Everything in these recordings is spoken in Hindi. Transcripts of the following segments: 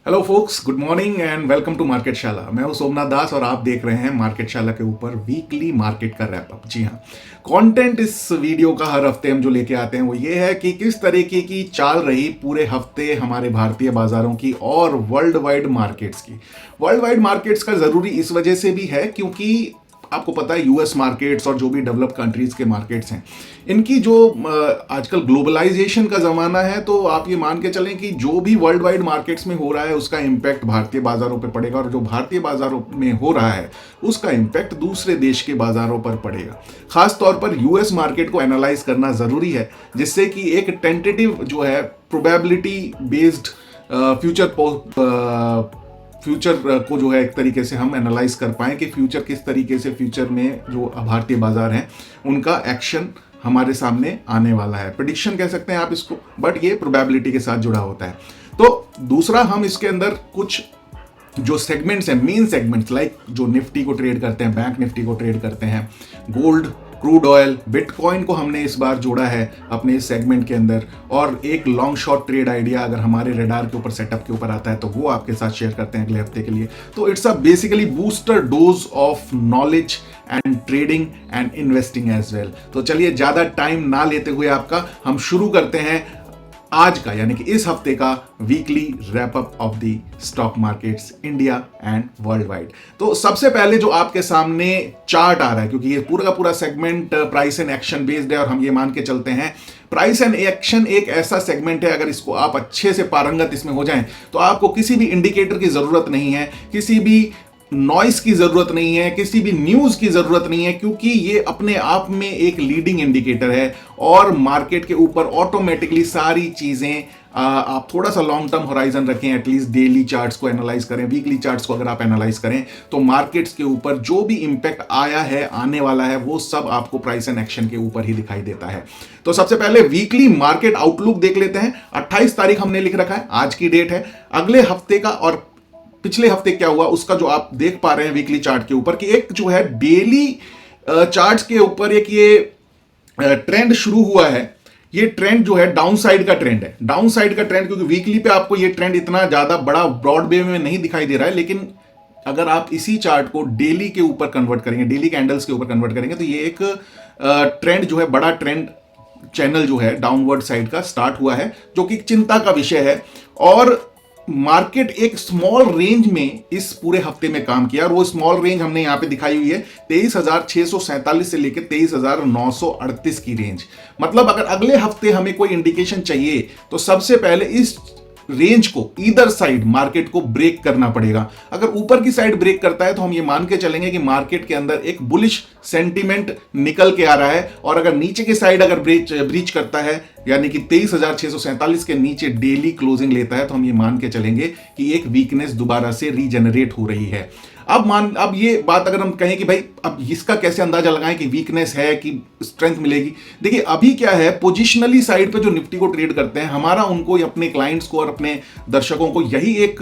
Hello folks, good morning and welcome to market Shala. मैं हूं सोमनाथ दास और आप देख रहे हैं मार्केट शाला के ऊपर वीकली मार्केट का रैप अप। जी हाँ, कंटेंट इस वीडियो का हर हफ्ते हम जो लेके आते हैं वो ये है कि किस तरीके की चाल रही पूरे हफ्ते हमारे भारतीय बाजारों की और वर्ल्ड वाइड मार्केट्स की। वर्ल्ड वाइड मार्केट्स का जरूरी इस वजह से भी है क्योंकि आपको पता है यूएस मार्केट्स और जो भी डेवलप कंट्रीज के मार्केट्स हैं, इनकी जो आजकल ग्लोबलाइजेशन का ज़माना है, तो आप ये मान के चलें कि जो भी वर्ल्ड वाइड मार्केट्स में हो रहा है उसका इम्पैक्ट भारतीय बाज़ारों पर पड़ेगा, और जो भारतीय बाज़ारों में हो रहा है उसका इम्पैक्ट दूसरे देश के बाज़ारों पर पड़ेगा। खास तौर पर यूएस मार्केट को एनालाइज करना ज़रूरी है, जिससे कि एक टेंटेटिव जो है प्रोबेबिलिटी बेस्ड फ्यूचर को जो है एक तरीके से हम एनालाइज कर पाएं कि फ्यूचर किस तरीके से, फ्यूचर में जो भारतीय बाजार हैं उनका एक्शन हमारे सामने आने वाला है। प्रेडिक्शन कह सकते हैं आप इसको, बट ये प्रोबेबिलिटी के साथ जुड़ा होता है। तो दूसरा, हम इसके अंदर कुछ जो सेगमेंट्स हैं, मेन सेगमेंट्स लाइक जो निफ्टी को ट्रेड करते हैं, बैंक निफ्टी को ट्रेड करते हैं, गोल्ड, क्रूड ऑयल, बिटकॉइन को हमने इस बार जोड़ा है अपने इस सेगमेंट के अंदर, और एक लॉन्ग शॉर्ट ट्रेड आइडिया अगर हमारे रेडार के ऊपर, सेटअप के ऊपर आता है तो वो आपके साथ शेयर करते हैं अगले हफ्ते के लिए। तो it's a basically booster dose of knowledge and trading and investing as well. तो चलिए ज़्यादा टाइम ना लेते हुए आपका हम शुरू करते हैं आज का, यानी कि इस हफ्ते का weekly wrap up of the stock markets India and world wide. तो सबसे पहले जो आपके सामने चार्ट आ रहा है, क्योंकि ये पूरा का पूरा segment price and action based है, और हम ये मान के चलते हैं प्राइस एंड एक्शन एक ऐसा सेगमेंट है, अगर इसको आप अच्छे से पारंगत इसमें हो जाएं तो आपको किसी भी इंडिकेटर की जरूरत नहीं है, किसी भी नॉइस की जरूरत नहीं है, किसी भी न्यूज की जरूरत नहीं है, क्योंकि ये अपने आप में एक लीडिंग इंडिकेटर है और मार्केट के ऊपर ऑटोमेटिकली सारी चीजें आप थोड़ा सा लॉन्ग टर्म होराइजन रखें, एटलीस्ट डेली चार्ट्स को एनालाइज करें, वीकली चार्ट्स को अगर आप एनालाइज करें तो मार्केट्स के ऊपर जो भी इंपैक्ट आया है, आने वाला है, वो सब आपको प्राइस एंड एक्शन के ऊपर ही दिखाई देता है। तो सबसे पहले वीकली मार्केट आउटलुक देख लेते हैं। 28 तारीख हमने लिख रखा है, आज की डेट है। अगले हफ्ते का और पिछले हफ्ते क्या हुआ उसका जो आप देख पा रहे हैं वीकली चार्ट के ऊपर, कि एक जो है डेली चार्ट्स के ऊपर एक ये ट्रेंड शुरू हुआ है। ये ट्रेंड जो है डाउन साइड का ट्रेंड है, डाउन साइड का ट्रेंड, क्योंकि वीकली पे आपको ये ट्रेंड इतना ज्यादा बड़ा ब्रॉड वे में नहीं दिखाई दे रहा है, लेकिन अगर आप इसी चार्ट को डेली के ऊपर कन्वर्ट करेंगे, डेली कैंडल्स के ऊपर कन्वर्ट करेंगे, तो ये एक ट्रेंड जो है, बड़ा ट्रेंड चैनल जो है डाउनवर्ड साइड का स्टार्ट हुआ है, जो कि चिंता का विषय है। और मार्केट एक स्मॉल रेंज में इस पूरे हफ्ते में काम किया, और वो स्मॉल रेंज हमने यहां पे दिखाई हुई है 23,647 से लेकर 23,938 की रेंज। मतलब अगर अगले हफ्ते हमें कोई इंडिकेशन चाहिए तो सबसे पहले इस रेंज को, ईदर साइड, मार्केट को ब्रेक करना पड़ेगा। अगर ऊपर की साइड ब्रेक करता है तो हम ये मान के चलेंगे कि मार्केट के अंदर एक बुलिश सेंटीमेंट निकल के आ रहा है, और अगर नीचे की साइड अगर ब्रीच करता है, यानी कि 23,647 के नीचे डेली क्लोजिंग लेता है, तो हम ये मान के चलेंगे कि एक वीकनेस दोबारा से रीजनरेट हो रही है। अब ये बात अगर हम कहें कि भाई अब इसका कैसे अंदाजा लगाएं कि वीकनेस है कि स्ट्रेंथ मिलेगी। देखिए अभी क्या है, पोजिशनली साइड पे जो निफ्टी को ट्रेड करते हैं, हमारा उनको, अपने क्लाइंट्स को और अपने दर्शकों को यही एक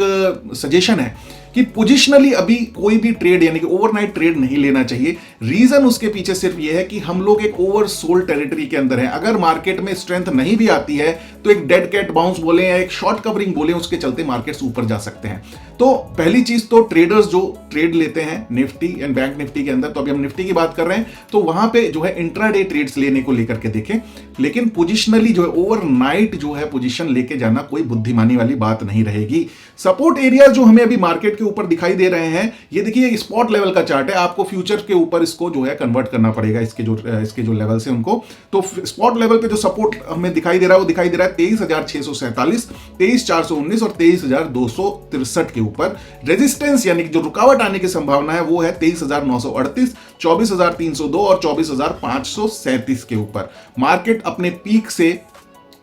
सजेशन है कि पोजिशनली अभी कोई भी ट्रेड, यानी कि ओवरनाइट ट्रेड नहीं लेना चाहिए। रीजन उसके पीछे सिर्फ यह है कि हम लोग एक ओवरसोल्ड टेरिटरी के अंदर हैं। अगर मार्केट में स्ट्रेंथ नहीं भी आती है तो एक डेड कैट बाउंस बोले या एक शॉर्ट कवरिंग बोले, उसके चलते मार्केट्स ऊपर जा सकते हैं। तो पहली चीज तो ट्रेडर्स जो ट्रेड लेते हैं निफ्टी एंड बैंक निफ्टी के अंदर, तो अभी हम निफ्टी की बात कर रहे हैं, तो वहां पे जो है इंट्राडे ट्रेड्स लेने को लेकर के देखें, लेकिन पोजिशनली जो है ओवरनाइट जो है पोजीशन लेके जाना कोई बुद्धिमानी वाली बात नहीं रहेगी। सपोर्ट एरिया जो हमें अभी मार्केट के ऊपर दिखाई दे रहे हैं, ये देखिए स्पॉट लेवल का चार्ट है, आपको फ्यूचर के ऊपर इसको जो है कन्वर्ट करना पड़ेगा, इसके जो लेवल्स है उनको। तो स्पॉट लेवल पे जो सपोर्ट हमें दिखाई दे रहा है वो दिखाई दे रहा है 23,647, 23,419 और 23,263 के ऊपर। रेजिस्टेंस यानी कि जो रुकावट आने की संभावना है वो है 23,938, 24,302 और 24,537 के ऊपर। मार्केट अपने पीक से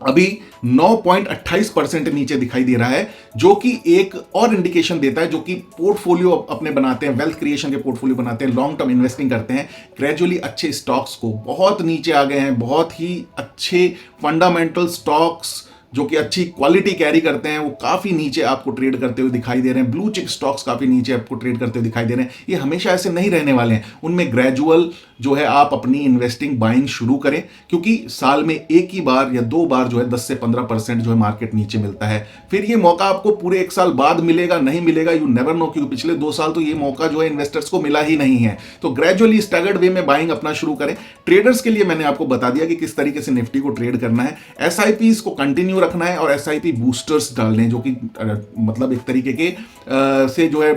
अभी 9.28% नीचे दिखाई दे रहा है, जो कि एक और इंडिकेशन देता है, जो कि पोर्टफोलियो अपने बनाते हैं, वेल्थ क्रिएशन के पोर्टफोलियो बनाते हैं, लॉन्ग टर्म इन्वेस्टिंग करते हैं, ग्रेजुअली अच्छे स्टॉक्स को बहुत नीचे आ गए हैं, बहुत ही अच्छे फंडामेंटल स्टॉक्स जो कि अच्छी क्वालिटी कैरी करते हैं वो काफी नीचे आपको ट्रेड करते हुए दिखाई दे रहे हैं, ब्लू चिप स्टॉक्स काफी नीचे आपको ट्रेड करते हुए दिखाई दे रहे हैं। ये हमेशा ऐसे नहीं रहने वाले हैं, उनमें ग्रेजुअल जो है आप अपनी इन्वेस्टिंग बाइंग शुरू करें, क्योंकि साल में एक ही बार या दो बार जो है 10 से 15% जो है मार्केट नीचे मिलता है। फिर ये मौका आपको पूरे एक साल बाद मिलेगा नहीं मिलेगा, यू नेवर नो, क्योंकि पिछले 2 साल तो ये मौका जो है इन्वेस्टर्स को मिला ही नहीं है। तो ग्रेजुअली स्टैगर्ड वे में बाइंग अपना शुरू करें। ट्रेडर्स के लिए मैंने आपको बता दिया कि किस तरीके से निफ्टी को ट्रेड करना है। एसआईपीज को कंटिन्यू रखना है और एसआईपी बूस्टर्स डालने, जो कि मतलब एक तरीके के से जो है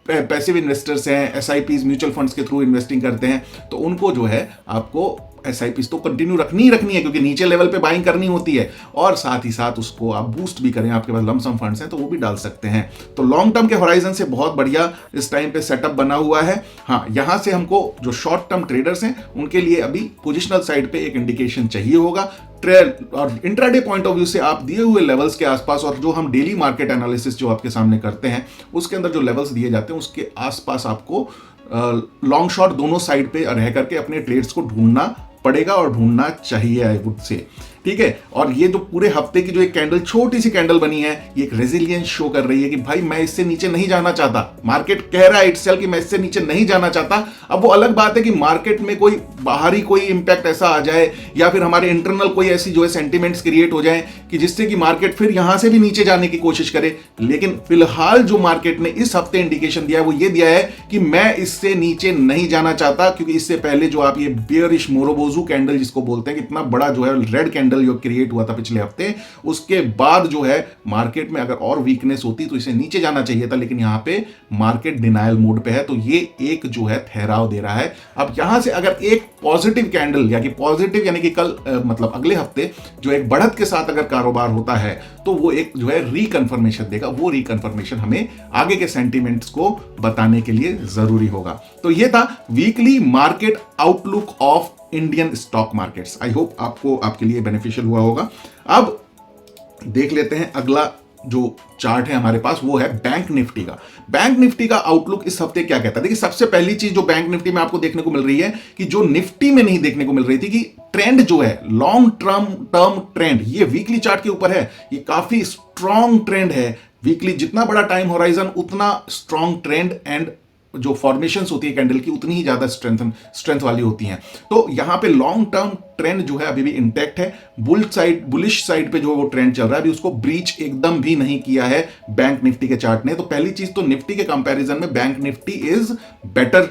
पैसिव इन्वेस्टर्स हैं, एसआईपीज म्यूचुअल फंड्स के थ्रू इन्वेस्टिंग करते हैं, तो उनको जो है आपको एसआईपीज तो कंटिन्यू रखनी ही रखनी है, क्योंकि नीचे लेवल पे बाइंग करनी होती है, और साथ ही साथ उसको आप बूस्ट भी करें। आपके पास लमसम फंड्स हैं तो वो भी डाल सकते हैं। तो लॉन्ग टर्म के होराइजन से बहुत बढ़िया इस टाइम पे सेटअप बना हुआ है। हाँ, यहां से हमको जो शॉर्ट टर्म ट्रेडर्स हैं उनके लिए अभी पोजिशनल साइड पे एक इंडिकेशन चाहिए होगा। और इंट्राडे पॉइंट ऑफ व्यू से आप दिए हुए लेवल्स के आसपास, और जो हम डेली मार्केट एनालिसिस जो आपके सामने करते हैं उसके अंदर जो लेवल्स दिए जाते हैं उसके आसपास आपको लॉन्ग शॉर्ट दोनों साइड पे रह करके अपने ट्रेड्स को ढूंढना पड़ेगा और ढूंढना चाहिए, आई वुड से। ठीक है, और ये जो पूरे हफ्ते की जो एक कैंडल, छोटी सी कैंडल बनी है, ये एक रेजिलियंस शो कर रही है कि भाई मैं इससे नीचे नहीं जाना चाहता। मार्केट कह रहा है इटसेल्फ कि मैं इससे नीचे नहीं जाना चाहता। अब वो अलग बात है कि मार्केट में कोई बाहरी कोई इंपैक्ट ऐसा आ जाए या फिर हमारे इंटरनल कोई ऐसी जो है सेंटिमेंट्स क्रिएट हो जाए कि जिससे कि मार्केट फिर यहां से भी नीचे जाने की कोशिश करे। लेकिन फिलहाल जो मार्केट ने इस हफ्ते इंडिकेशन दिया है वो ये दिया है कि मैं इससे नीचे नहीं जाना चाहता, क्योंकि इससे पहले जो आप ये बेयरिश मोरोबोजू कैंडल जिसको बोलते हैं, कितना बड़ा जो है रेड कैंडल जो क्रिएट हुआ था पिछले हफ्ते, उसके बाद जो है मार्केट में अगर और वीकनेस होती तो इसे नीचे जाना चाहिए था, लेकिन यहां पे मार्केट डिनायल मोड पे है, तो ये एक जो है ठहराव दे रहा है। अब यहां से अगर एक पॉजिटिव कैंडल यानी कि कल मतलब अगले हफ्ते जो एक बढ़त के साथ अगर कारोबार होता है तो वो एक जो है रिकन्फर्मेशन देगा। वो रिकन्फर्मेशन हमें आगे के सेंटिमेंट्स को बताने के लिए जरूरी होगा। तो ये था weekly market outlook of Indian stock markets. I hope आपको आपके लिए बेनिफिशियल हुआ होगा। अब देख लेते हैं अगला जो चार्ट है हमारे पास, वो है बैंक निफ्टी का। बैंक निफ्टी का आउटलुक इस हफ्ते क्या कहता है? देखिए, सबसे पहली चीज जो बैंक निफ्टी में आपको देखने को मिल रही है कि जो निफ्टी में नहीं देखने को मिल रही थी, कि ट्रेंड जो है लॉन्ग टर्म ट्रेंड, ये वीकली चार्ट के ऊपर है। ये काफी स्ट्रॉन्ग ट्रेंड है। वीकली जितना बड़ा टाइम होराइजन उतना स्ट्रॉन्ग ट्रेंड, एंड जो फॉर्मेशंस होती है कैंडल की उतनी ही ज्यादा स्ट्रेंथ वाली होती हैं। तो यहां पे लॉन्ग टर्म ट्रेंड जो है अभी भी इंटैक्ट है। बुलिश साइड पे जो वो ट्रेंड चल रहा है, अभी उसको ब्रीच एकदम भी नहीं किया है बैंक निफ्टी के चार्ट ने। तो पहली चीज तो निफ्टी के कंपैरिजन में bank Nifty is better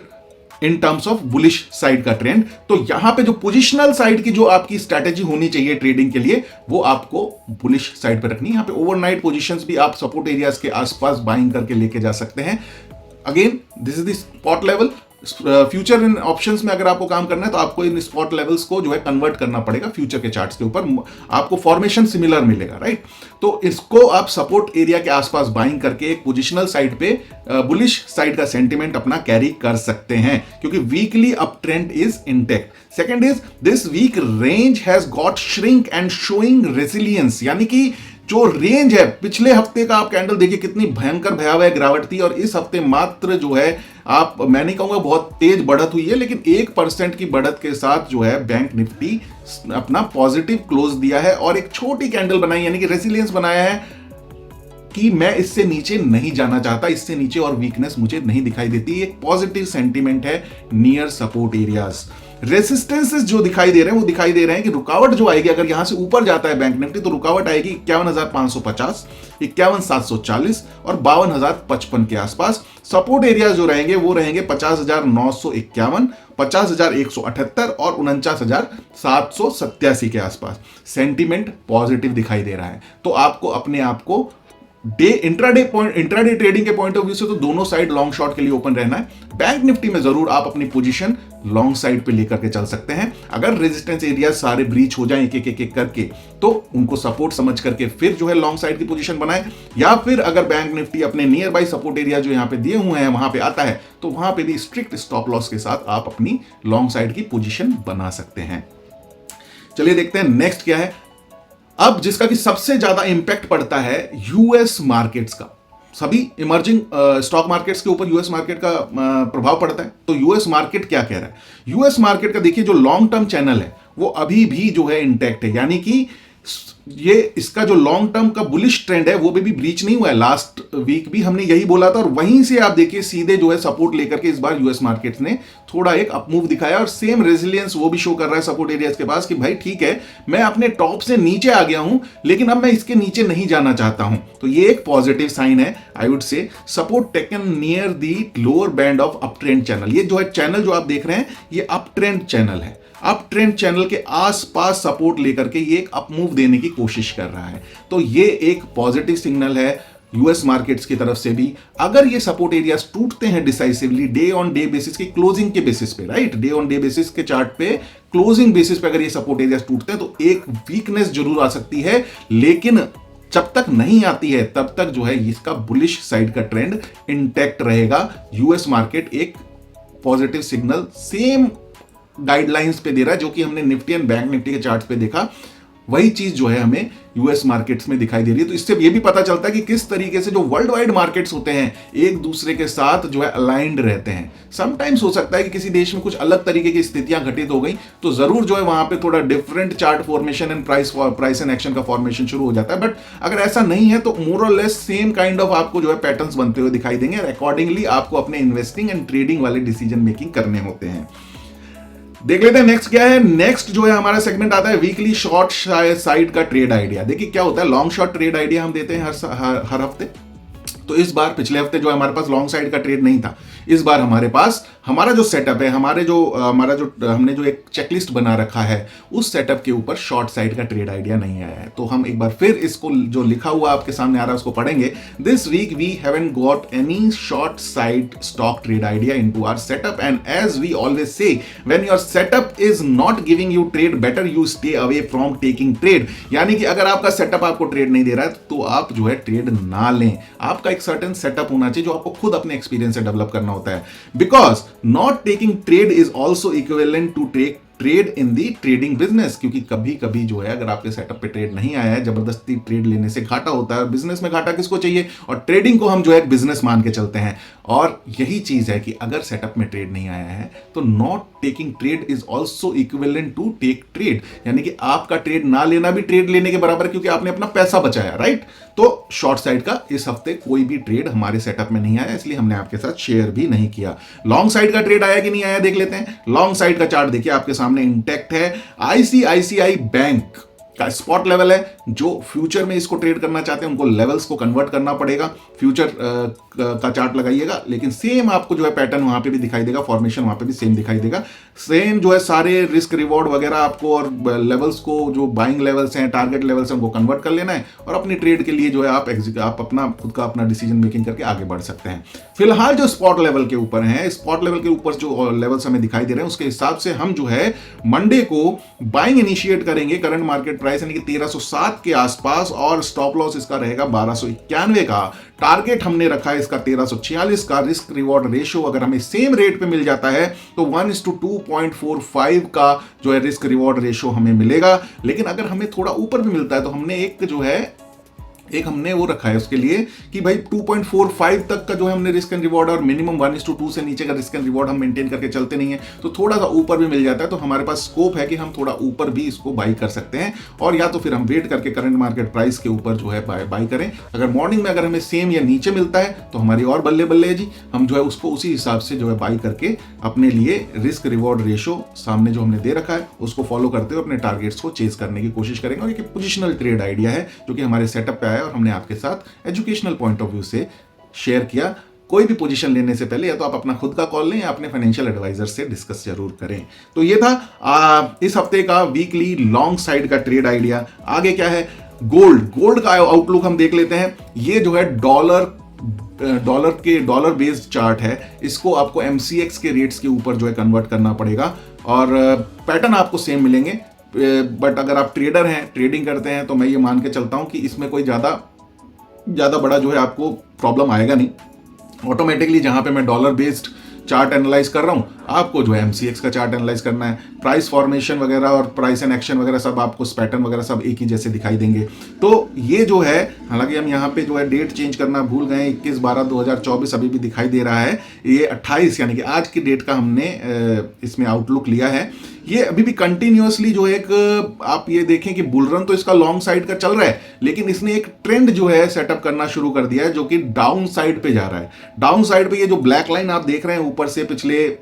in terms of bullish side का ट्रेंड। तो यहां पे जो पोजिशनल साइड की जो आपकी स्ट्रैटेजी होनी चाहिए ट्रेडिंग के लिए, वो आपको बुलिश साइड पे रखनी है। यहां पे ओवरनाइट पोजीशंस भी आप सपोर्ट एरियाज के आसपास बाइंग करके लेके जा सकते हैं। Again this is the spot level. Future in options में अगर आपको काम करना है तो आपको इन स्पॉट लेवल्स को जो है कन्वर्ट करना पड़ेगा फ्यूचर के चार्ट्स के ऊपर, आपको फॉर्मेशन सिमिलर मिलेगा, राइट। तो इसको आप सपोर्ट एरिया के आसपास बाइंग करके एक पोजिशनल साइड पे बुलिश साइड का सेंटिमेंट अपना कैरी कर सकते हैं, क्योंकि weekly up trend is intact. Second is this week range has got shrink and showing resilience, यानी कि जो रेंज है, पिछले हफ्ते का आप कैंडल देखिए कितनी भयंकर भयावह गिरावट थी, और इस हफ्ते मात्र जो है आप, मैं नहीं कहूंगा बहुत तेज बढ़त हुई है, लेकिन 1% की बढ़त के साथ जो है बैंक निफ्टी अपना पॉजिटिव क्लोज दिया है और एक छोटी कैंडल बनाई, यानी कि रेसिलियंस बनाया है कि मैं इससे नीचे नहीं जाना चाहता, इससे नीचे और वीकनेस मुझे नहीं दिखाई देती। एक पॉजिटिव सेंटीमेंट है नियर सपोर्ट एरियाज। रेसिस्टेंसेस जो दिखाई दे रहे हैं वो दिखाई दे रहे हैं कि रुकावट जो आएगी, अगर यहां से ऊपर जाता है बैंक निफ्टी तो रुकावट आएगी 51,550, 51,740 और 52,055 के आसपास। सपोर्ट एरियाज जो रहेंगे वो रहेंगे 50,951, 50,178 और 49,787 के आसपास। सेंटीमेंट पॉजिटिव दिखाई दे रहा है। तो आपको अपने आप को इंट्राडे ट्रेडिंग के पॉइंट ऑफ व्यू से तो दोनों साइड लॉन्ग शॉट के लिए ओपन रहना है। बैंक निफ्टी में जरूर आप अपनी पोजीशन लॉन्ग साइड पे लेकर के चल सकते हैं। अगर रेजिस्टेंस एरिया सारे ब्रीच हो जाएं एक करके, तो उनको सपोर्ट समझ करके फिर जो है लॉन्ग साइड की पोजीशन बनाएं, या फिर अगर बैंक निफ्टी अपने नियर बाई सपोर्ट एरिया जो यहां पे दिए हुए हैं वहां पे आता है, तो वहां पे भी स्ट्रिक्ट स्टॉप लॉस के साथ आप अपनी लॉन्ग साइड की पोजीशन बना सकते हैं। चलिए देखते हैं नेक्स्ट क्या है। अब जिसका कि सबसे ज्यादा इंपैक्ट पड़ता है यूएस मार्केट्स का, सभी इमर्जिंग स्टॉक मार्केट्स के ऊपर यूएस मार्केट का प्रभाव पड़ता है। तो यूएस मार्केट क्या कह रहा है? यूएस मार्केट का देखिए जो लॉन्ग टर्म चैनल है वो अभी भी जो है इंटैक्ट है, यानी कि ये इसका जो लॉन्ग टर्म का बुलिश ट्रेंड है वो भी ब्रीच नहीं हुआ है। लास्ट वीक भी हमने यही बोला था और वहीं से आप देखिए सीधे जो है सपोर्ट लेकर के इस बार यूएस मार्केट्स ने थोड़ा एक अप मूव दिखाया और सेम रेजिलियंस वो भी शो कर रहा है सपोर्ट एरियाज के पास कि भाई ठीक है, मैं अपने टॉप से नीचे आ गया हूं लेकिन अब मैं इसके नीचे नहीं जाना चाहता हूं। तो ये एक पॉजिटिव साइन है। I would say support taken near the lower band of up trend channel. ये जो है चैनल जो आप देख रहे हैं ये अप ट्रेंड चैनल है। अप ट्रेंड चैनल के आसपास सपोर्ट लेकर के ये एक अप मूव देने की कोशिश कर रहा है। तो ये एक पॉजिटिव सिग्नल है यूएस मार्केट्स की तरफ से भी। अगर ये सपोर्ट एरियाज टूटते हैं decisively day on day basis के क्लोजिंग के बेसिस पे, right, day on day basis के चार्ट पे क्लोजिंग बेसिस पे अगर ये सपोर्ट एरियाज टूटते हैं तो एक वीकनेस जरूर आ सकती है, लेकिन जब तक नहीं आती है तब तक जो है इसका बुलिश साइड का ट्रेंड इंटैक्ट रहेगा। यूएस मार्केट एक पॉजिटिव सिग्नल सेम गाइडलाइंस पे दे रहा है जो कि हमने निफ्टी एंड बैंक निफ्टी के चार्ट्स पे देखा, वही चीज जो है हमें यूएस मार्केट्स में दिखाई दे रही है। तो इससे ये भी पता चलता है कि किस तरीके से जो वर्ल्ड वाइड मार्केट्स होते हैं एक दूसरे के साथ जो है अलाइंड रहते हैं। समटाइम्स हो सकता है कि किसी देश में कुछ अलग तरीके की स्थितियां घटित हो गई तो जरूर जो है वहां पे थोड़ा different chart formation and price and action का फॉर्मेशन शुरू हो जाता है। बट अगर ऐसा नहीं है तो मोर और लेस सेम काइंड ऑफ आपको जो है पैटर्न्स बनते हुए दिखाई देंगे और अकॉर्डिंगली आपको अपने इन्वेस्टिंग एंड ट्रेडिंग वाले डिसीजन मेकिंग करने होते हैं। देख लेते हैं नेक्स्ट क्या है। नेक्स्ट जो है हमारा सेगमेंट आता है वीकली शॉर्ट साइड का ट्रेड आइडिया। देखिए क्या होता है, लॉन्ग शॉर्ट ट्रेड आइडिया हम देते हैं हर हफ्ते। तो इस बार पिछले हफ्ते जो हमारे पास लॉन्ग साइड का ट्रेड नहीं था, इस बार हमारे पास हमारा जो सेटअप है, हमने जो एक चेकलिस्ट बना रखा है उस सेटअप के ऊपर शॉर्ट साइड का ट्रेड आइडिया नहीं आया है। तो हम एक बार फिर इसको जो लिखा हुआ आपके सामने आ रहा है उसको पढ़ेंगे। This week we haven't got any short side stock trade idea into our setup and as we always say when your setup is not giving you trade better you stay away from taking trade. यानी कि अगर आपका सेटअप आपको ट्रेड नहीं दे रहा है तो आप जो है ट्रेड ना लें। आपका एक सर्टेन सेटअप होना चाहिए जो आपको खुद अपने एक्सपीरियंस से डेवलप करना होता है। Because not taking trade is also equivalent to take trade in the trading business. क्योंकि कभी कभी जो है अगर आपके सेटअप पे ट्रेड नहीं आया है, जबरदस्ती ट्रेड लेने से घाटा होता है। बिजनेस में घाटा किसको चाहिए, और ट्रेडिंग को हम जो है एक बिजनेस मान के चलते हैं। और यही चीज है कि अगर सेटअप में ट्रेड नहीं आया है तो not taking trade is also equivalent to take trade. यानी कि आपका ट्रेड ना लेना भी ट्रेड लेने के बराबर है, क्योंकि आपने अपना पैसा बचाया, राइट। तो शॉर्ट साइड का इस हफ्ते कोई भी ट्रेड हमारे सेटअप में नहीं आया, इसलिए हमने आपके साथ शेयर भी नहीं किया। लॉन्ग साइड का ट्रेड आया कि नहीं आया देख लेते हैं। लॉन्ग साइड का चार्ट देखिए आपके सामने इंटैक्ट है। आईसीआईसीआई बैंक का स्पॉट लेवल है। जो फ्यूचर में इसको ट्रेड करना चाहते हैं उनको लेवल्स को कन्वर्ट करना पड़ेगा। फ्यूचर का चार्ट लगाइएगा, लेकिन सेम आपको जो है पैटर्न वहां पे भी दिखाई देगा, फॉर्मेशन वहां पे भी सेम दिखाई देगा। सेम जो है सारे रिस्क रिवॉर्ड वगैरह आपको और लेवल्स को, जो बाइंग लेवल्स हैं, टारगेट लेवल्स हैं, उनको कन्वर्ट कर लेना है और अपनी ट्रेड के लिए जो है आप अपना खुद का अपना डिसीजन मेकिंग करके आगे बढ़ सकते हैं। फिलहाल जो स्पॉट लेवल के ऊपर है, स्पॉट लेवल के ऊपर जो लेवल्स हमें दिखाई दे रहे हैं उसके हिसाब से हम जो है मंडे को बाइंग इनिशिएट करेंगे करंट मार्केट प्राइस यानी कि 1307 के आसपास, और स्टॉप लॉस इसका रहेगा 1291 का। टारगेट हमने रखा है इसका 1346 का। रिस्क रिवॉर्ड रेशियो अगर हमें सेम रेट पे मिल जाता है तो 1:2.45 का जो है रिस्क रिवॉर्ड रेशियो हमें मिलेगा। लेकिन अगर हमें थोड़ा ऊपर भी मिलता है तो हमने वो रखा है उसके लिए कि भाई 2.45 तक का जो है हमने रिस्क एंड रिवॉर्ड, और मिनिमम 1:2 से नीचे का रिस्क एंड रिवॉर्ड हम मेंटेन करके चलते नहीं है। तो थोड़ा सा ऊपर भी मिल जाता है तो हमारे पास स्कोप है कि हम थोड़ा ऊपर भी इसको बाई कर सकते हैं, और या तो फिर हम वेट करके करंट मार्केट प्राइस के ऊपर जो है बाई करें। अगर मॉर्निंग में अगर हमें सेम या नीचे मिलता है तो हमारी और बल्ले बल्ले है जी, हम जो है उसको उसी हिसाब से जो है बाई करके अपने लिए रिस्क रिवॉर्ड रेशियो सामने जो हमने दे रखा है उसको फॉलो करते हुए अपने टारगेट्स को चेज करने की कोशिश करेंगे। और एक पोजिशनल ट्रेड आइडिया है जो कि हमारे सेटअप पे आया और हमने आपके साथ एजुकेशनल पॉइंट ऑफ व्यू से शेयर किया। कोई भी पोजीशन लेने से पहले या तो आप अपना खुद का कॉल लें या अपने फाइनेंशियल एडवाइजर से डिस्कस जरूर करें। तो ये था इस हफ्ते का वीकली लॉन्ग साइड का ट्रेड आइडिया। आगे क्या है, गोल्ड का आउटलुक हम देख लेते हैं। ये जो है डॉलर बेस्ड चार्ट है, इसको आपको MCX के रेट्स के ऊपर जो है कन्वर्ट करना पड़ेगा और पैटर्न आपको सेम मिलेंगे। बट अगर आप ट्रेडर हैं, ट्रेडिंग करते हैं, तो मैं ये मान के चलता हूं कि इसमें कोई ज़्यादा बड़ा जो है आपको प्रॉब्लम आएगा नहीं। ऑटोमेटिकली जहां पे मैं डॉलर बेस्ड चार्ट एनालाइज कर रहा हूं, आपको जो है एमसीएक्स का चार्ट एनालाइज करना है। प्राइस फॉर्मेशन वगैरह और प्राइस एंड एक्शन वगैरह सब आपको पैटर्न वगैरह सब एक ही जैसे दिखाई देंगे। तो ये जो है, हालांकि हम यहाँ पे जो है डेट चेंज करना भूल गए, 21/12/2024 अभी भी दिखाई दे रहा है। ये 28 यानी कि आज की डेट का हमने इसमें आउटलुक लिया है। ये अभी भी कंटिन्यूअसली जो एक, आप ये देखें कि बुलरन तो इसका लॉन्ग साइड का चल रहा है, लेकिन इसने एक ट्रेंड जो है सेटअप करना शुरू कर दिया है जो कि डाउन साइड पे जा रहा है। डाउन साइड पे ये जो ब्लैक लाइन आप देख रहे हैं ऊपर से पिछले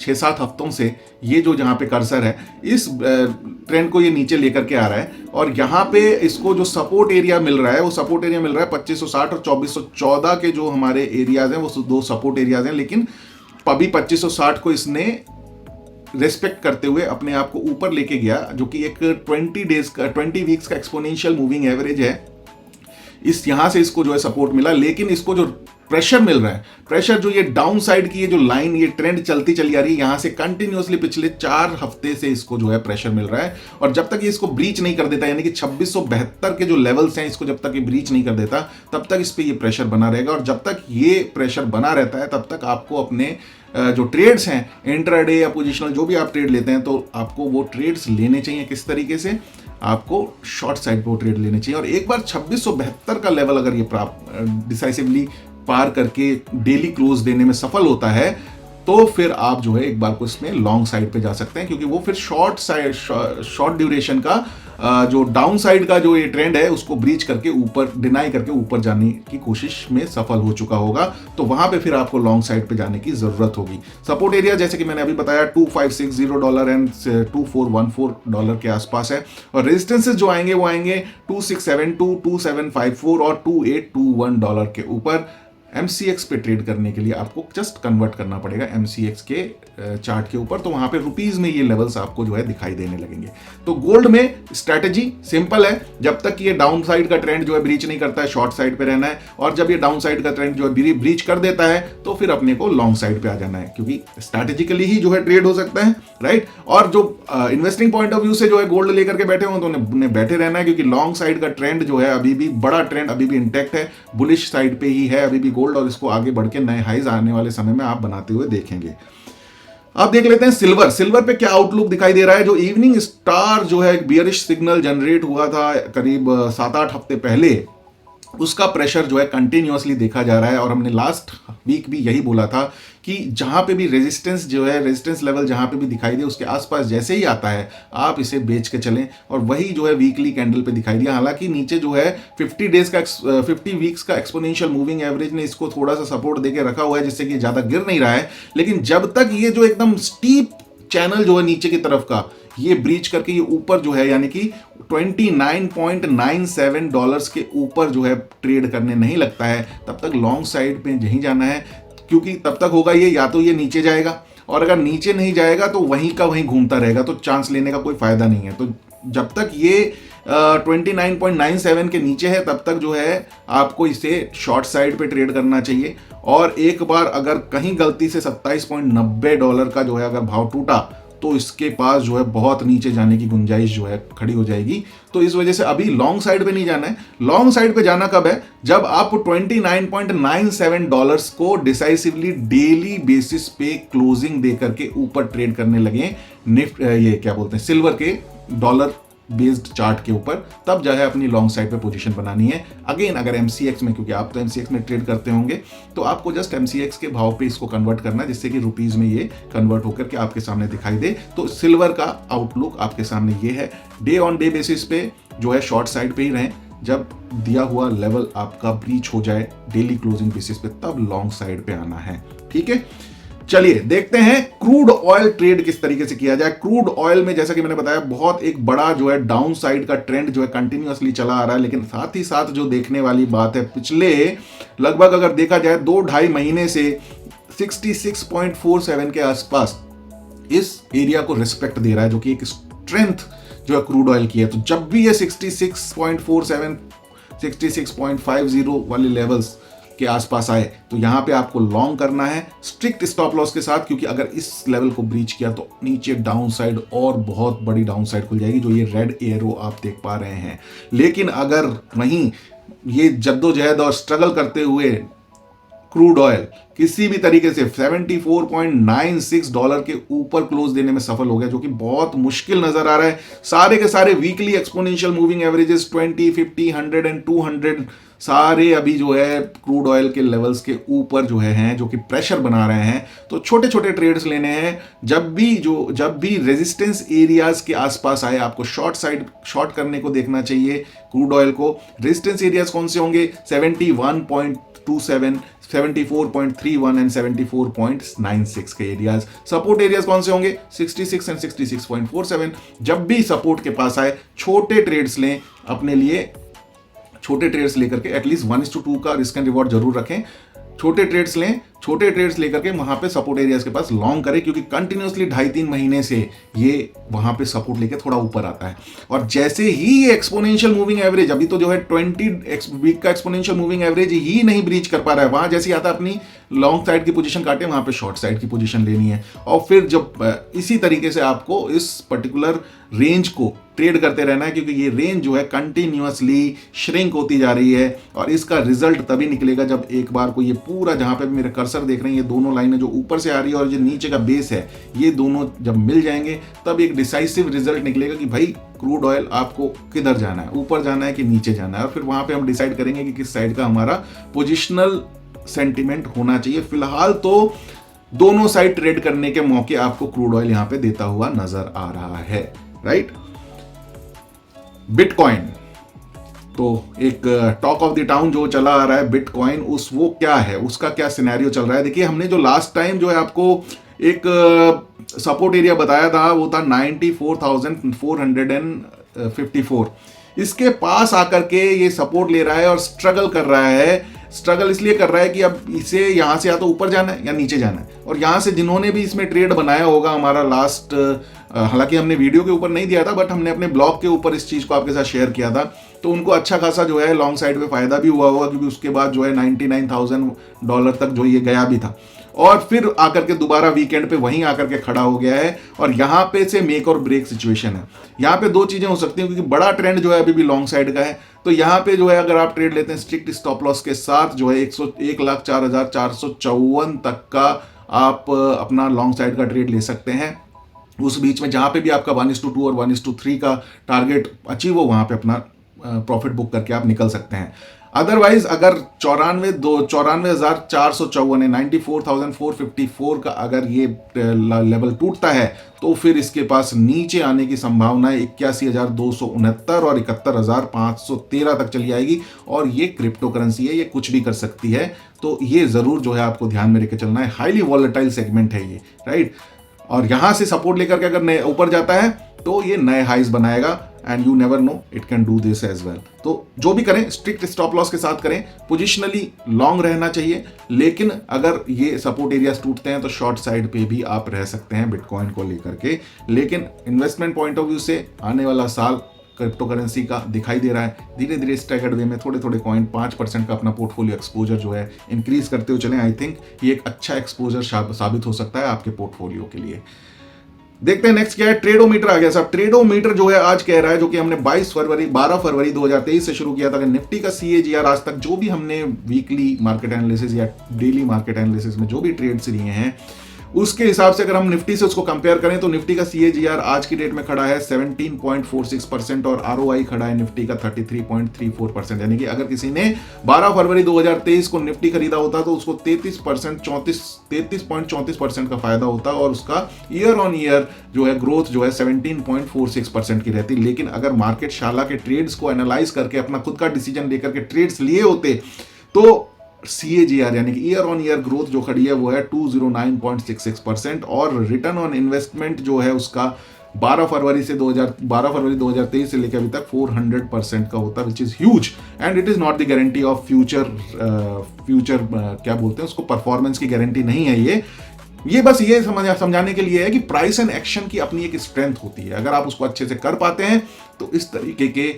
6-7 हफ्तों से, ये जो जहां पे कर्सर है, इस ट्रेंड को ये नीचे लेकर के आ रहा है और यहाँ पे इसको जो सपोर्ट एरिया मिल रहा है, वो सपोर्ट एरिया मिल रहा है 2560 और 2414 के जो हमारे एरियाज हैं, वो दो सपोर्ट एरियाज हैं। लेकिन अभी 2560 को इसने रेस्पेक्ट करते हुए अपने आप को ऊपर लेके गया, जो कि एक 20 वीक्स का एक्सपोनेंशियल मूविंग एवरेज है। इस यहां से इसको जो है सपोर्ट मिला, लेकिन इसको जो प्रेशर मिल रहा है, प्रेशर जो ये डाउन साइड की ये जो लाइन, ये ट्रेंड चलती चली आ रही है, यहां से कंटिन्यूअसली पिछले 4 हफ्ते से इसको जो है प्रेशर मिल रहा है। और जब तक ये इसको ब्रीच नहीं कर देता, यानी कि 2672 के जो लेवल्स हैं, इसको जब तक ये ब्रीच नहीं कर देता, तब तक इस पे ये प्रेशर बना रहेगा। और जब तक ये प्रेशर बना रहता है, तब तक आपको अपने जो ट्रेड्स हैं, इंट्राडे या पोजिशनल जो भी आप ट्रेड लेते हैं, तो आपको वो ट्रेड्स लेने चाहिए। किस तरीके से? आपको शॉर्ट साइड पे वो ट्रेड लेने चाहिए। और एक बार 2672 का लेवल अगर ये प्राप्त डिसाइसिवली पार करके डेली क्लोज देने में सफल होता है, तो फिर आप जो है एक बार को इसमें लॉन्ग साइड पे जा सकते हैं, क्योंकि वो फिर शॉर्ट ड्यूरेशन का जो डाउन साइड का जो ये ट्रेंड है, उसको ब्रीच करके ऊपर, डिनाई करके ऊपर जाने की कोशिश में सफल हो चुका होगा। तो वहां पे फिर आपको लॉन्ग साइड पे जाने की जरूरत होगी। सपोर्ट एरिया जैसे कि मैंने अभी बताया $2560 एंड $2414 के आसपास है। और रेजिस्टेंसेस जो आएंगे वो आएंगे $2672, $2754 और $2821 के ऊपर। एमसीएक्स पे ट्रेड करने के लिए आपको जस्ट कन्वर्ट करना पड़ेगा एमसीएक्स के चार्ट के ऊपर, तो वहां पे रुपीज में ये लेवल्स आपको जो है दिखाई देने लगेंगे। तो गोल्ड में स्ट्रैटेजी सिंपल है, जब तक ये डाउन साइड का ट्रेंड जो है ब्रीच नहीं करता है, शॉर्ट साइड पे रहना है। और जब ये डाउन साइड का ट्रेंड जो है ब्रीच कर देता है, तो फिर अपने को लॉन्ग साइड पे आ जाना है, क्योंकि स्ट्रैटेजिकली ही जो है ट्रेड हो सकता है, राइट। और जो इन्वेस्टिंग पॉइंट ऑफ व्यू से जो है गोल्ड लेकर के बैठे हो, तो उन्हें बैठे रहना है, क्योंकि लॉन्ग साइड का ट्रेंड जो है अभी भी, बड़ा ट्रेंड अभी भी इंटैक्ट है, बुलिश साइड पे ही है अभी भी गोल्ड, और इसको आगे बढ़ के नए हाइज आने वाले समय में आप बनाते हुए देखेंगे। आप देख लेते हैं सिल्वर। सिल्वर पे क्या आउटलुक दिखाई दे रहा है। जो इवनिंग स्टार जो है एक बियरिश सिग्नल जनरेट हुआ था करीब 7-8 हफ्ते पहले, उसका प्रेशर जो है कंटिन्यूअसली देखा जा रहा है। और हमने लास्ट वीक भी यही बोला था कि जहां पे भी रेजिस्टेंस जो है, रेजिस्टेंस लेवल जहां पे भी दिखाई दे, उसके आसपास जैसे ही आता है आप इसे बेच के चलें। और वही जो है वीकली कैंडल पे दिखाई दिया। हालांकि नीचे जो है 50 वीक्स का एक्सपोनेंशियल मूविंग एवरेज ने इसको थोड़ा सा सपोर्ट देके रखा हुआ है, जिससे कि ज्यादा गिर नहीं रहा है। लेकिन जब तक ये जो एकदम स्टीप चैनल जो है नीचे की तरफ का, ये ब्रीच करके ये ऊपर जो है, यानी कि $29.97 के ऊपर जो है ट्रेड करने नहीं लगता है, तब तक लॉन्ग साइड पे नहीं जाना है। क्योंकि तब तक होगा ये, या तो ये नीचे जाएगा, और अगर नीचे नहीं जाएगा तो वहीं का वहीं घूमता रहेगा, तो चांस लेने का कोई फायदा नहीं है। तो जब तक ये 29.97 के नीचे है, तब तक जो है आपको इसे शॉर्ट साइड पे ट्रेड करना चाहिए। और एक बार अगर कहीं गलती से $27.90 का जो है अगर भाव टूटा, तो इसके पास जो है बहुत नीचे जाने की गुंजाइश जो है खड़ी हो जाएगी। तो इस वजह से अभी लॉन्ग साइड पे नहीं जाना है। लॉन्ग साइड पे जाना कब है? जब आप $29.97 को डिसाइसिवली डेली बेसिस पे क्लोजिंग दे करके ऊपर ट्रेड करने लगे, ये क्या बोलते हैं, सिल्वर के डॉलर बेस्ड चार्ट के ऊपर, तब जो है अपनी लॉन्ग साइड पे पोजीशन बनानी है। अगेन अगर एमसीएक्स में, क्योंकि आप तो एमसीएक्स में ट्रेड करते होंगे, तो आपको जस्ट एमसीएक्स के भाव पे इसको कन्वर्ट करना है, जिससे कि रुपीज में ये कन्वर्ट होकर के आपके सामने दिखाई दे। तो सिल्वर का आउटलुक आपके सामने ये है। डे ऑन डे बेसिस पे जो है शॉर्ट साइड पे ही रहें। जब दिया हुआ लेवल आपका ब्रीच हो जाए डेली क्लोजिंग बेसिस पे, तब लॉन्ग साइड पे आना है। ठीक है, चलिए देखते हैं क्रूड ऑयल ट्रेड किस तरीके से किया जाए। क्रूड ऑयल में जैसा कि मैंने बताया, बहुत एक बड़ा जो है डाउन साइड का ट्रेंड जो है कंटिन्यूअसली चला आ रहा है। लेकिन साथ ही साथ जो देखने वाली बात है, पिछले लगभग अगर देखा जाए 2-2.5 महीने से 66.47 के आसपास इस एरिया को रिस्पेक्ट दे रहा है, जो कि एक स्ट्रेंथ जो है क्रूड ऑयल की है। तो जब भी ये 66.47, 66.50 वाले लेवल्स के आसपास आए, तो यहां पे आपको लॉन्ग करना है स्ट्रिक्ट स्टॉप लॉस के साथ, क्योंकि अगर इस लेवल को ब्रीच किया तो नीचे डाउन साइड और बहुत बड़ी डाउन साइड खुल जाएगी, जो ये रेड एरो आप देख पा रहे हैं। लेकिन अगर नहीं, ये जद्दोजहद और स्ट्रगल करते हुए क्रूड ऑयल किसी भी तरीके से $74.96 के ऊपर क्लोज देने में सफल हो गया, जो कि बहुत मुश्किल नजर आ रहा है। सारे के सारे weekly exponential moving averages 20, 50, 100 and 200 सारे अभी जो है क्रूड ऑयल के लेवल्स के ऊपर जो है हैं, जो कि प्रेशर बना रहे हैं। तो छोटे छोटे ट्रेड्स लेने हैं। जब भी रेजिस्टेंस एरियाज के आसपास आए, आपको शॉर्ट करने को देखना चाहिए क्रूड ऑयल को। रेजिस्टेंस एरियाज कौन से होंगे? 71.27, 74.31 एंड 74.96 के एरियाज। सपोर्ट एरियाज कौन से होंगे? 66 एंड 66.47। जब भी सपोर्ट के पास आए, छोटे ट्रेड्स लें अपने लिए, छोटे ट्रेड्स लेकर के एटलीस्ट 1:2 का रिस्क एंड रिवॉर्ड जरूर रखें। छोटे ट्रेड्स लें, छोटे ट्रेड्स लेकर के वहां पे सपोर्ट एरियाज के पास लॉन्ग करें, क्योंकि कंटिन्यूसली 2.5-3 महीने से ये वहां पे सपोर्ट लेके थोड़ा ऊपर आता है। और जैसे ही ये एक्सपोनेंशियल मूविंग एवरेज, अभी तो जो है 20 वीक का एक्सपोनेंशियल मूविंग एवरेज ही नहीं ब्रीच कर पा रहा है, वहां जैसे आता अपनी लॉन्ग साइड की पोजीशन काटे, वहां पे शॉर्ट साइड की पोजीशन लेनी है। और फिर जब इसी तरीके से आपको इस पर्टिकुलर रेंज को ट्रेड करते रहना है, क्योंकि ये रेंज जो है कंटिन्यूअसली श्रिंक होती जा रही है। और इसका रिजल्ट तभी निकलेगा जब एक बार को ये पूरा, जहां पे मेरे कर्सर देख रहे हैं, ये दोनों लाइनें जो ऊपर से आ रही है और जो नीचे का बेस है, ये दोनों जब मिल जाएंगे, तब एक डिसाइसिव रिजल्ट निकलेगा कि भाई क्रूड ऑयल आपको किधर जाना है, ऊपर जाना है कि नीचे जाना है। और फिर वहां पे हम डिसाइड करेंगे कि किस साइड का हमारा पोजिशनल सेंटिमेंट होना चाहिए। फिलहाल तो दोनों साइड ट्रेड करने के मौके आपको क्रूड ऑयल यहां पे देता हुआ नजर आ रहा है, राइट। बिटकॉइन तो एक टॉक ऑफ द टाउन जो चला आ रहा है, बिटकॉइन, वो क्या है, उसका क्या सिनेरियो चल रहा है। देखिए, हमने जो लास्ट टाइम जो है आपको एक सपोर्ट एरिया बताया था, वो था 94,454। इसके पास आकर के ये सपोर्ट ले रहा है और स्ट्रगल कर रहा है। स्ट्रगल इसलिए कर रहा है कि अब इसे यहां से या तो ऊपर जाना है या नीचे जाना है। और यहां से जिन्होंने भी इसमें ट्रेड बनाया होगा, हमारा लास्ट, हालांकि हमने वीडियो के ऊपर नहीं दिया था, बट हमने अपने ब्लॉग के ऊपर इस चीज को आपके साथ शेयर किया था, तो उनको अच्छा खासा जो है लॉन्ग साइड पे फायदा भी हुआ होगा, क्योंकि उसके बाद जो है $99,000 तक जो ये गया भी था। और फिर आकर के दोबारा वीकेंड पे वहीं आकर के खड़ा हो गया है। और यहाँ पे से मेक और ब्रेक सिचुएशन है। यहाँ पे दो चीजें हो सकती हैं, क्योंकि बड़ा ट्रेंड जो है अभी भी लॉन्ग साइड का है। तो यहाँ पे जो है अगर आप ट्रेड लेते हैं स्ट्रिक्ट स्टॉप लॉस के साथ, जो है 1,04,454 तक का आप अपना लॉन्ग साइड का ट्रेड ले सकते हैं। उस बीच में जहां पे भी आपका 1:2 और 1:3 का टारगेट अचीव हो, वहां पे अपना प्रॉफिट बुक करके आप निकल सकते हैं। अदरवाइज अगर 94,454 है, 94,454 का अगर ये लेवल टूटता है, तो फिर इसके पास नीचे आने की संभावना है 81,269 और 71,513 तक चली जाएगी। और ये क्रिप्टो करेंसी है, ये कुछ भी कर सकती है। तो ये जरूर जो है आपको ध्यान में रख के चलना है। हाईली वॉलेटाइल सेगमेंट है ये, राइट। और यहां से सपोर्ट लेकर के अगर ऊपर जाता है, तो ये नए हाइज बनाएगा। And you never know, it can do this as well. तो जो भी करें स्ट्रिक्ट स्टॉप लॉस के साथ करें, पोजिशनली लॉन्ग रहना चाहिए। लेकिन अगर ये सपोर्ट एरियाज टूटते हैं, तो शॉर्ट साइड पे भी आप रह सकते हैं बिटकॉइन को लेकर के। लेकिन इन्वेस्टमेंट पॉइंट ऑफ व्यू से आने वाला साल क्रिप्टो करेंसी का दिखाई दे रहा है। धीरे धीरे स्टैगर्ड वे में थोड़े थोड़े कॉइन 5% का अपना पोर्टफोलियो एक्सपोजर जो है इंक्रीज करते हुए चलें। आई थिंक ये एक अच्छा एक्सपोजर साबित हो सकता है आपके पोर्टफोलियो के लिए। देखते हैं नेक्स्ट क्या है। ट्रेडोमीटर आ गया साहब। ट्रेडोमीटर जो है आज कह रहा है, जो कि हमने 12 फरवरी 2023 से शुरू किया था, कि निफ्टी का CAGR आज तक जो भी हमने वीकली मार्केट एनालिसिस या डेली मार्केट एनालिसिस में जो भी ट्रेड्स लिए हैं, उसके हिसाब से अगर हम निफ्टी से उसको कंपेयर करें, तो निफ्टी का CAGR आज की डेट में खड़ा है 17.46% और ROI खड़ा है निफ्टी का 33.34%। यानी कि अगर किसी ने 12 फरवरी 2023 को निफ्टी खरीदा होता, तो उसको 33.34% का फायदा होता और उसका ईयर ऑन ईयर जो है ग्रोथ जो है 17.46% की रहती। लेकिन अगर मार्केट शाला के ट्रेड्स को एनालाइज करके अपना खुद का डिसीजन लेकर के ट्रेड्स लिए होते, तो CAGR यानी कि ईयर ऑन ईयर ग्रोथ जो खड़ी है वो है 209.66% और रिटर्न ऑन इन्वेस्टमेंट जो है उसका 12 फरवरी 2023 से लेकर अभी तक 400% का होता है, which is huge. And it is not the guarantee of future क्या बोलते हैं उसको, परफॉर्मेंस की गारंटी नहीं है ये बस ये समझाने के लिए है कि प्राइस एंड एक्शन की अपनी एक स्ट्रेंथ होती है। अगर आप उसको अच्छे से कर पाते हैं, तो इस तरीके के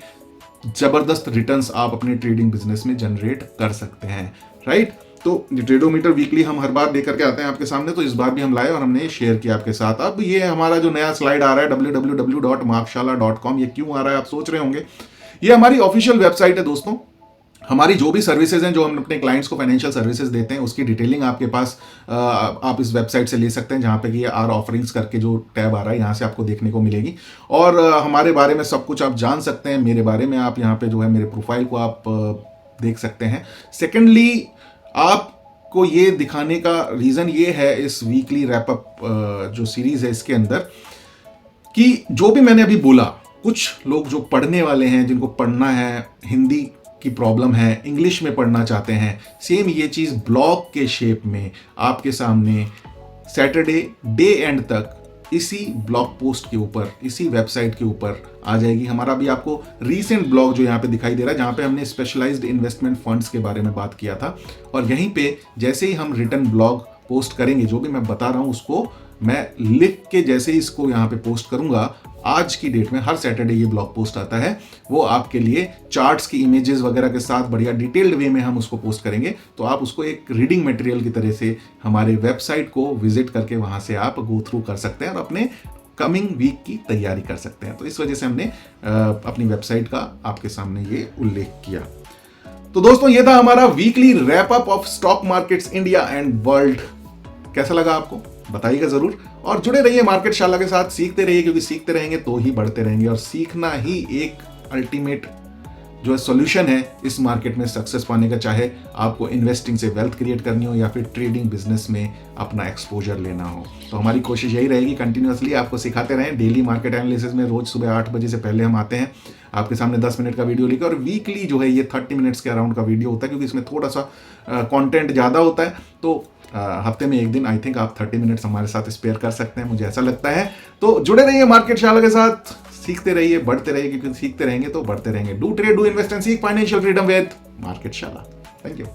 जबरदस्त रिटर्न्स आप अपने ट्रेडिंग बिजनेस में जनरेट कर सकते हैं, राइट। तो ट्रेडोमीटर वीकली हम हर बार लेकर के आते हैं आपके सामने, तो इस बार भी हम लाए और हमने शेयर किया आपके साथ। अब ये हमारा जो नया स्लाइड आ रहा है www.markshala.com, ये क्यों आ रहा है आप सोच रहे होंगे। ये हमारी ऑफिशियल वेबसाइट है दोस्तों। हमारी जो भी सर्विसेज हैं, जो हम अपने क्लाइंट्स को फाइनेंशियल सर्विसेज देते हैं, उसकी डिटेलिंग आपके पास आप इस वेबसाइट से ले सकते हैं, जहाँ पे कि आर ऑफरिंग्स करके जो टैब आ रहा है यहाँ से आपको देखने को मिलेगी। और हमारे बारे में सब कुछ आप जान सकते हैं, मेरे बारे में आप यहाँ पे जो है मेरे प्रोफाइल को आप देख सकते हैं। सेकेंडली, आपको ये दिखाने का रीज़न ये है इस वीकली रैपअप जो सीरीज़ है इसके अंदर, कि जो भी मैंने अभी बोला, कुछ लोग जो पढ़ने वाले हैं, जिनको पढ़ना है, हिंदी की प्रॉब्लम है, इंग्लिश में पढ़ना चाहते हैं, सेम ये चीज़ ब्लॉग के शेप में आपके सामने सैटरडे डे एंड तक इसी ब्लॉग पोस्ट के ऊपर, इसी वेबसाइट के ऊपर आ जाएगी। हमारा भी आपको रीसेंट ब्लॉग जो यहाँ पे दिखाई दे रहा है, जहाँ पे हमने स्पेशलाइज्ड इन्वेस्टमेंट फंड्स के बारे में बात किया था, और यहीं पे जैसे ही हम रिटर्न ब्लॉग पोस्ट करेंगे, जो भी मैं बता रहा हूँ उसको मैं लिख के जैसे ही इसको यहाँ पे पोस्ट करूंगा, आज की डेट में हर सैटरडे ये ब्लॉग पोस्ट आता है, वो आपके लिए चार्ट्स की इमेजेस वगैरह के साथ बढ़िया डिटेल्ड वे में हम उसको पोस्ट करेंगे। तो आप उसको एक रीडिंग मटेरियल की तरह से हमारे वेबसाइट को विजिट करके वहां से आप गो थ्रू कर सकते हैं और अपने कमिंग वीक की तैयारी कर सकते हैं। तो इस वजह से हमने अपनी वेबसाइट का आपके सामने ये उल्लेख किया। तो दोस्तों, ये था हमारा weekly wrap up of stock markets India and world. कैसा लगा आपको बताइएगा जरूर, और जुड़े रहिए मार्केट शाला के साथ, सीखते रहिए, क्योंकि सीखते रहेंगे तो ही बढ़ते रहेंगे, और सीखना ही एक अल्टीमेट जो है सॉल्यूशन है इस मार्केट में सक्सेस पाने का। चाहे आपको इन्वेस्टिंग से वेल्थ क्रिएट करनी हो या फिर ट्रेडिंग बिजनेस में अपना एक्सपोजर लेना हो, तो हमारी कोशिश यही रहेगी कंटिन्यूअसली आपको सिखाते रहें। डेली मार्केट एनालिसिस में रोज सुबह 8 बजे से पहले हम आते हैं आपके सामने 10 मिनट का वीडियो लेकर, और वीकली जो है ये 30 मिनट्स के अराउंड का वीडियो होता है, क्योंकि इसमें थोड़ा सा कंटेंट ज़्यादा होता है। तो हफ्ते में एक दिन आई थिंक आप 30 मिनट्स हमारे साथ स्पेयर कर सकते हैं, मुझे ऐसा लगता है। तो जुड़े रहिए मार्केट शाला के साथ, सीखते रहिए, बढ़ते रहिए, क्योंकि सीखते रहेंगे तो बढ़ते रहेंगे। Do trade, do invest and seek financial freedom with Market Shala. Thank you.